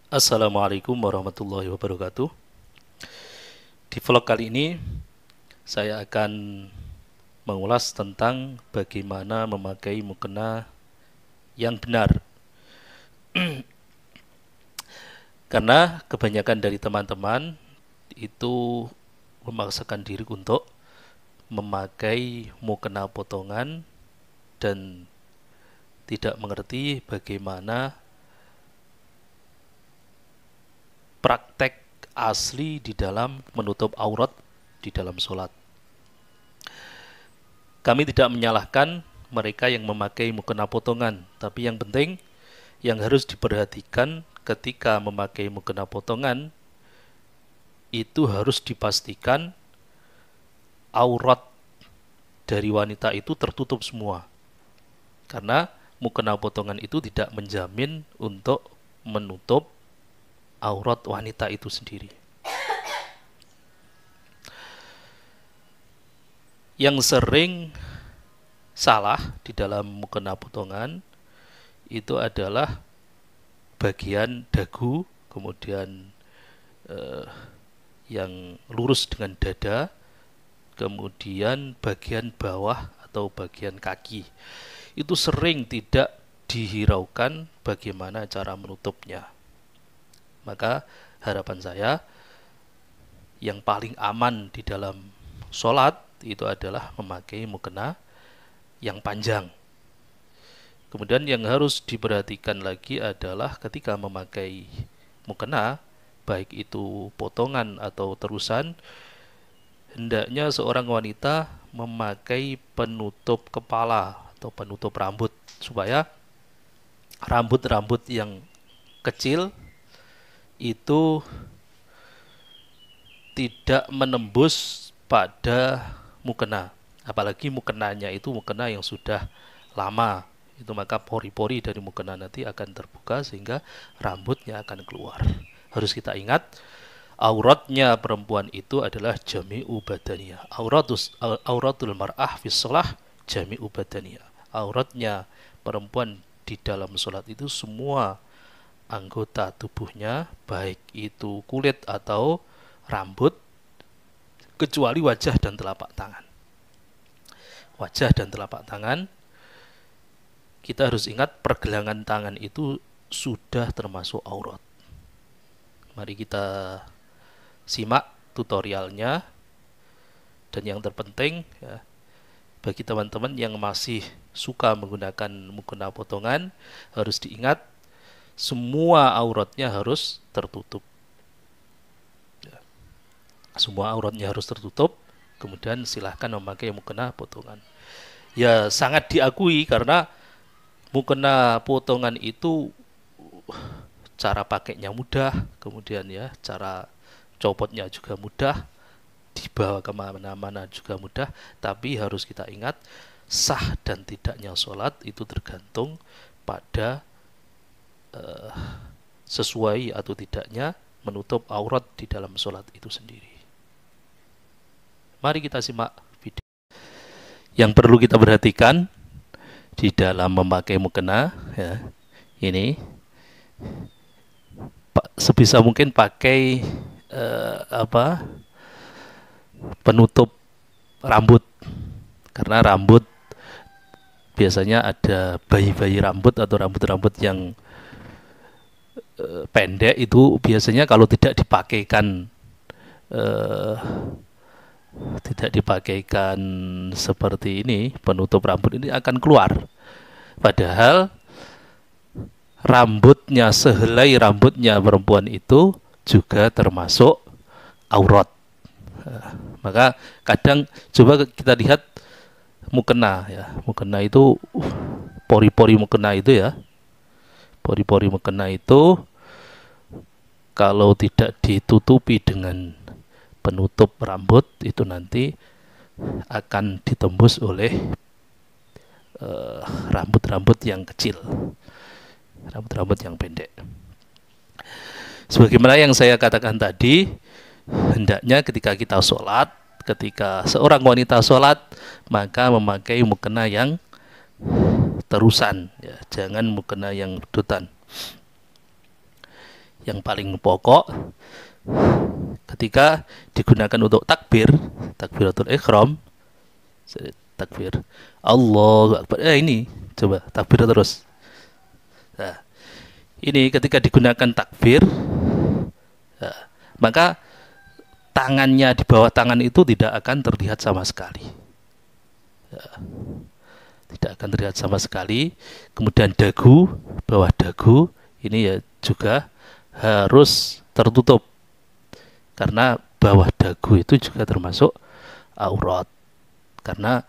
Assalamualaikum warahmatullahi wabarakatuh. Di vlog kali ini saya akan mengulas tentang bagaimana memakai mukena yang benar. Karena kebanyakan dari teman-teman itu memaksakan diri untuk memakai mukena potongan dan tidak mengerti bagaimana praktek asli di dalam menutup aurat di dalam sholat. Kami tidak menyalahkan mereka yang memakai mukena potongan, tapi yang penting yang harus diperhatikan ketika memakai mukena potongan itu harus dipastikan aurat dari wanita itu tertutup semua. Karena mukena potongan itu tidak menjamin untuk menutup aurat wanita itu sendiri. Yang sering salah di dalam mukena potongan itu adalah bagian dagu, kemudian yang lurus dengan dada, kemudian bagian bawah atau bagian kaki. Itu sering tidak dihiraukan bagaimana cara menutupnya. Maka harapan saya yang paling aman di dalam sholat itu adalah memakai mukena yang panjang. Kemudian yang harus diperhatikan lagi adalah ketika memakai mukena, baik itu potongan atau terusan, hendaknya seorang wanita memakai penutup kepala atau penutup rambut supaya rambut-rambut yang kecil itu tidak menembus pada mukena. Apalagi mukenanya itu mukena yang sudah lama, itu maka pori-pori dari mukena nanti akan terbuka sehingga rambutnya akan keluar. Harus kita ingat, auratnya perempuan itu adalah jami'u badaniyah. Auratul mar'ah fi shalah jami'u badaniyah. Auratnya perempuan di dalam sholat itu semua anggota tubuhnya, baik itu kulit atau rambut, kecuali wajah dan telapak tangan. Wajah dan telapak tangan, kita harus ingat pergelangan tangan itu sudah termasuk aurat. Mari kita simak tutorialnya. Dan yang terpenting ya, bagi teman-teman yang masih suka menggunakan mukena potongan, harus diingat semua auratnya harus tertutup. Semua auratnya harus tertutup. Kemudian silahkan memakai mukena potongan. Ya sangat diakui karena mukena potongan itu cara pakainya mudah, kemudian ya cara copotnya juga mudah, dibawa kemana-mana juga mudah. Tapi harus kita ingat, sah dan tidaknya sholat itu tergantung pada sesuai atau tidaknya menutup aurat di dalam sholat itu sendiri. Mari kita simak video. Yang perlu kita perhatikan di dalam memakai mukena ya, ini sebisa mungkin pakai penutup rambut, karena rambut biasanya ada bayi-bayi rambut atau rambut-rambut yang pendek, itu biasanya kalau tidak dipakaikan seperti ini, penutup rambut ini akan keluar. Padahal rambutnya, sehelai rambutnya perempuan itu juga termasuk aurat. Maka kadang coba kita lihat mukena ya, mukena itu pori-pori mukena itu ya, pori-pori mukena itu kalau tidak ditutupi dengan penutup rambut itu nanti akan ditembus oleh rambut-rambut yang kecil, rambut-rambut yang pendek. Sebagaimana yang saya katakan tadi, hendaknya ketika kita sholat, ketika seorang wanita sholat, maka memakai mukena yang terusan ya, jangan mukena yang redutan. yang paling pokok ketika digunakan untuk takbir, takbiratul ihram, takbir Allahu Akbar. Ini coba takbir terus. Nah, ini ketika digunakan takbir, nah, maka tangannya di bawah tangan itu tidak akan terlihat sama sekali. Ya, tidak akan terlihat sama sekali. Kemudian dagu, bawah dagu ini ya juga harus tertutup, karena bawah dagu itu juga termasuk aurat. Karena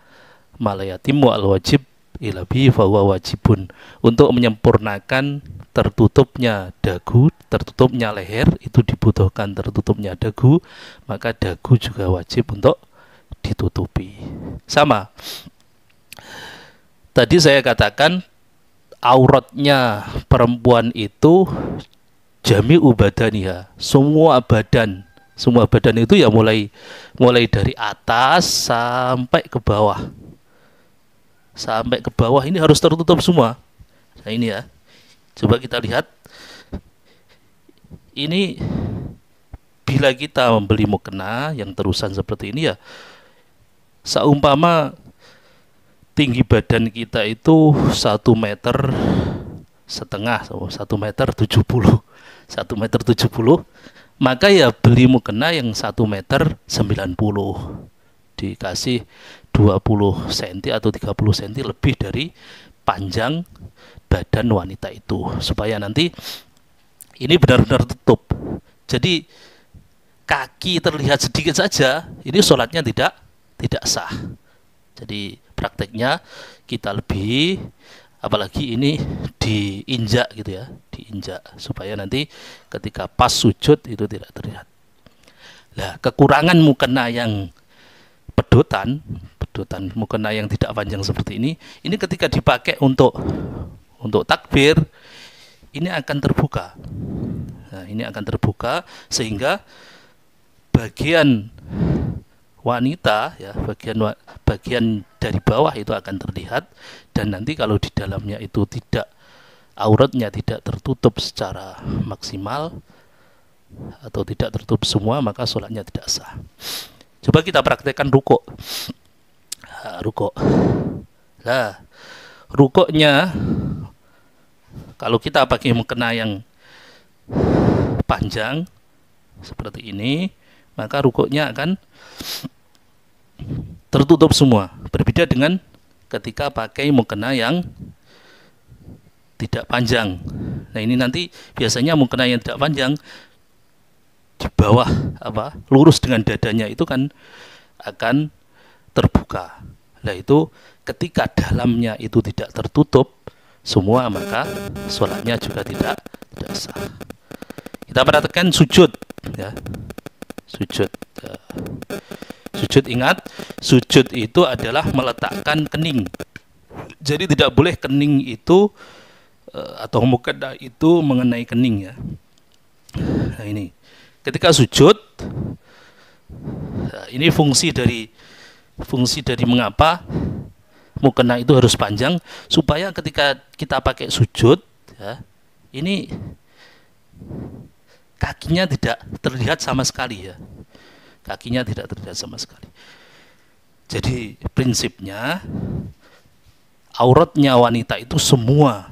malayatimu al wajib ilabi fahuwa wajibun, untuk menyempurnakan tertutupnya dagu, tertutupnya leher itu dibutuhkan tertutupnya dagu, maka dagu juga wajib untuk ditutupi. Sama, tadi saya katakan auratnya perempuan itu jami'u badaniha, semua badan itu ya mulai dari atas sampai ke bawah. Sampai ke bawah ini harus tertutup semua. Nah ini ya, coba kita lihat. Ini bila kita membeli mukena yang terusan seperti ini ya, seumpama tinggi badan kita itu 1,5 meter, 1,70 meter, maka ya beli mukena yang 1,90 meter, dikasih 20 cm atau 30 cm lebih dari panjang badan wanita itu, supaya nanti ini benar-benar tutup. Jadi kaki terlihat sedikit saja, ini sholatnya tidak sah. Jadi prakteknya kita lebih, apalagi ini diinjak gitu ya, diinjak supaya nanti ketika pas sujud itu tidak terlihat. Nah, kekurangan mukena yang pedotan mukena yang tidak panjang seperti ini ketika dipakai untuk takbir, ini akan terbuka. Nah, ini akan terbuka sehingga bagian wanita ya, bagian dari bawah itu akan terlihat, dan nanti kalau di dalamnya itu auratnya tidak tertutup secara maksimal atau tidak tertutup semua, maka sholatnya tidak sah. Coba kita praktekkan rukuk. Rukuk. Nah, rukuknya kalau kita pakai mukena yang panjang seperti ini, maka rukuknya akan tertutup semua. Berbeda dengan ketika pakai mukena yang tidak panjang. Nah, ini nanti biasanya mukena yang tidak panjang di bawah lurus dengan dadanya itu kan akan terbuka. Nah, itu ketika dalamnya itu tidak tertutup semua, maka sholatnya juga tidak sah. Kita perhatikan sujud ya. Sujud, ingat, sujud itu adalah meletakkan kening. Jadi tidak boleh kening itu atau mukena itu mengenai kening ya. Nah, ini ketika sujud, ini fungsi dari mengapa mukena itu harus panjang, supaya ketika kita pakai sujud ya, ini kakinya tidak terlihat sama sekali ya. Kakinya tidak terlihat sama sekali. Jadi prinsipnya auratnya wanita itu semua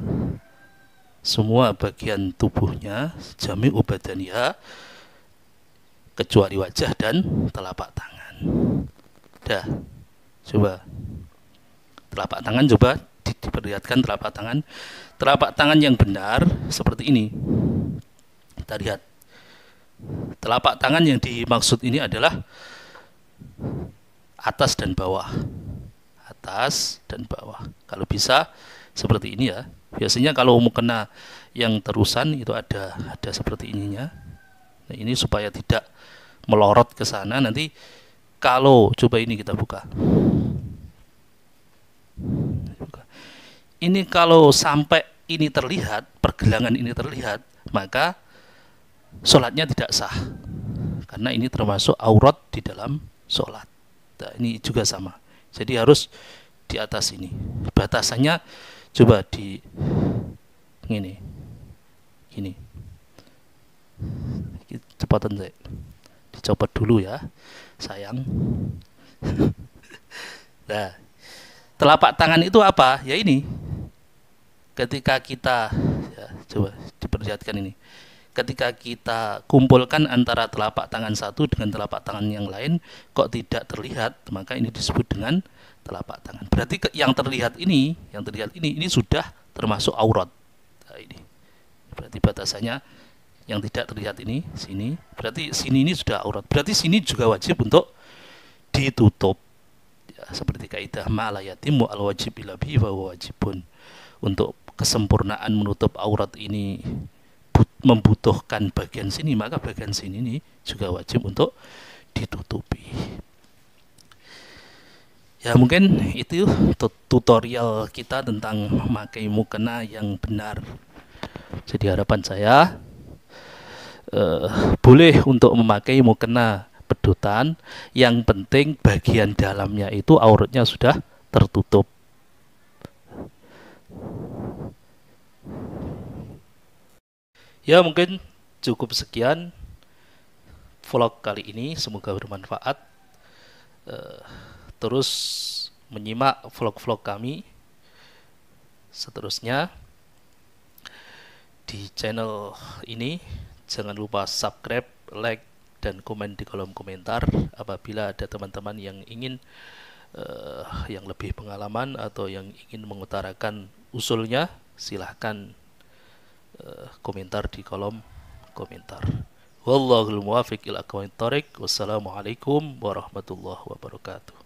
bagian tubuhnya jami'u badaniha, kecuali wajah dan telapak tangan. Dah, coba telapak tangan, coba diperlihatkan telapak tangan yang benar seperti ini. Kita lihat telapak tangan yang dimaksud ini adalah atas dan bawah. Kalau bisa seperti ini ya. Biasanya kalau mukena yang terusan itu ada seperti ininya. Nah, ini supaya tidak melorot ke sana. Nanti kalau coba ini kita buka. Ini kalau sampai ini terlihat, pergelangan ini terlihat, maka sholatnya tidak sah, karena ini termasuk aurat di dalam sholat. Nah, ini juga sama. Jadi harus di atas ini. Batasannya coba di gini. cepatan saya. Dicopot dulu ya, sayang. Nah, telapak tangan itu apa? Ya ini. Ketika kita, ya, coba diperlihatkan ini. Ketika kita kumpulkan antara telapak tangan satu dengan telapak tangan yang lain, kok tidak terlihat, maka ini disebut dengan telapak tangan. Berarti yang terlihat ini sudah termasuk aurat. Nah, ini. Berarti batasannya yang tidak terlihat ini, sini. Berarti sini ini sudah aurat. Berarti sini juga wajib untuk ditutup. Ya, seperti kaidah ma'ala yatimu al-wajib ila bihi wa wajibun. Untuk kesempurnaan menutup aurat ini membutuhkan bagian sini, maka bagian sini ini juga wajib untuk ditutupi. Ya, mungkin itu tutorial kita tentang memakai mukena yang benar. Jadi harapan saya boleh untuk memakai mukena pedutan, yang penting bagian dalamnya itu auratnya sudah tertutup. Ya, mungkin cukup sekian vlog kali ini, semoga bermanfaat. Terus menyimak vlog-vlog kami seterusnya di channel ini. Jangan lupa subscribe, like, dan komen di kolom komentar. Apabila ada teman-teman yang ingin yang lebih pengalaman atau yang ingin mengutarakan usulnya, silahkan komentar di kolom komentar. Wallahul muwaffiq ila aqwamit thoriq. Wassalamualaikum warahmatullahi wabarakatuh.